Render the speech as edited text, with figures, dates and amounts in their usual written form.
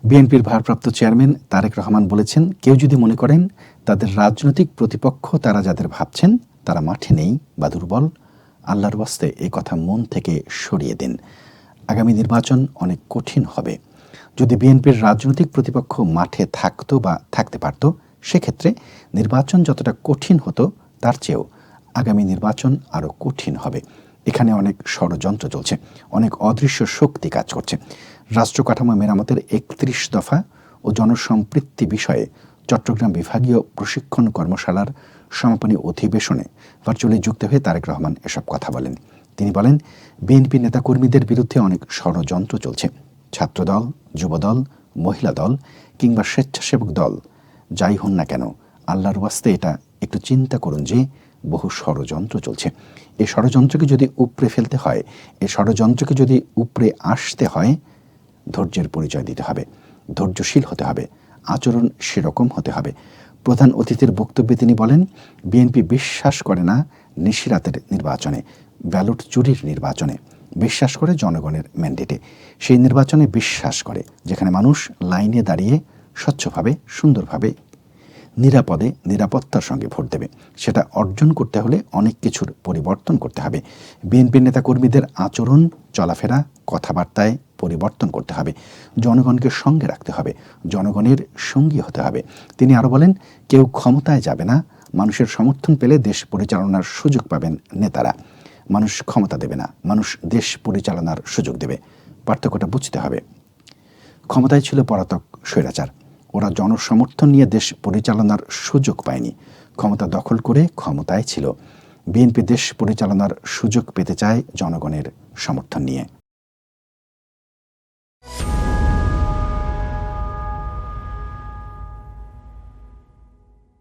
বিএনপির ভারপ্রাপ্ত চেয়ারম্যান তারেক রহমান বলেছেন, কেউ যদি মনে করেন তাদের রাজনৈতিক প্রতিপক্ষ তারা যাদের ভাবছেন তারা মাঠে নেই বা দুর্বল, আল্লাহর ওয়াস্তে এই কথা মন থেকে সরিয়ে দিন। আগামী নির্বাচন অনেক কঠিন হবে। যদি বিএনপির রাজনৈতিক প্রতিপক্ষ মাঠে থাকতো বা থাকতে পারত, সেক্ষেত্রে নির্বাচন যতটা কঠিন হতো তার চেয়েও আগামী নির্বাচন আরও কঠিন হবে। এখানে অনেক ষড়যন্ত্র চলছে, অনেক অদৃশ্য শক্তি কাজ করছে। রাষ্ট্র কাঠামো মেরামতের ৩১ দফা ও জনসম্পৃক্তি বিষয়ে চট্টগ্রাম বিভাগীয় প্রশিক্ষণ কর্মশালার সমাপনী অধিবেশনে ভার্চুয়ালি যুক্ত হয়ে তারেক রহমান এসব কথা বলেন। তিনি বলেন, বিএনপি নেতাকর্মীদের বিরুদ্ধে অনেক ষড়যন্ত্র চলছে। ছাত্রদল, যুবদল, মহিলা দল কিংবা স্বেচ্ছাসেবক দল যাই হন না কেন, আল্লাহর ওয়াস্তে এটা একটু চিন্তা করুন যে বহু ষড়যন্ত্র চলছে। এই ষড়যন্ত্রকে যদি উপড়ে ফেলতে হয়, এই ষড়যন্ত্রকে যদি উপড়ে আসতে হয়, ধৈর্যের পরিচয় দিতে হবে, ধৈর্যশীল হতে হবে, আচরণ সেরকম হতে হবে। প্রধান অতিথির বক্তব্যে তিনি বলেন, বিএনপি বিশ্বাস করে না নিশিরাতের নির্বাচনে, ব্যালট চুরির নির্বাচনে, বিশ্বাস করে জনগণের ম্যান্ডেটে। সেই নির্বাচনে বিশ্বাস করে যেখানে মানুষ লাইনে দাঁড়িয়ে স্বচ্ছভাবে, সুন্দরভাবে, নিরাপদে, নিরাপত্তার সঙ্গে ভোট দেবে। সেটা অর্জন করতে হলে অনেক কিছুর পরিবর্তন করতে হবে। বিএনপির নেতাকর্মীদের আচরণ, চলাফেরা, কথাবার্তায় পরিবর্তন করতে হবে। জনগণকে সঙ্গে রাখতে হবে, জনগণের সঙ্গী হতে হবে। তিনি আরও বলেন, কেউ ক্ষমতায় যাবে না, মানুষের সমর্থন পেলে দেশ পরিচালনার সুযোগ পাবেন নেতারা। মানুষ ক্ষমতা দেবে না, মানুষ দেশ পরিচালনার সুযোগ দেবে। পার্থক্যটা বুঝতে হবে। ক্ষমতায় ছিল পলাতক স্বৈরাচার, ওরা জনসমর্থন নিয়ে দেশ পরিচালনার সুযোগ পায়নি, ক্ষমতা দখল করে ক্ষমতায় ছিল। বিএনপি দেশ পরিচালনার সুযোগ পেতে চায় জনগণের সমর্থন নিয়ে।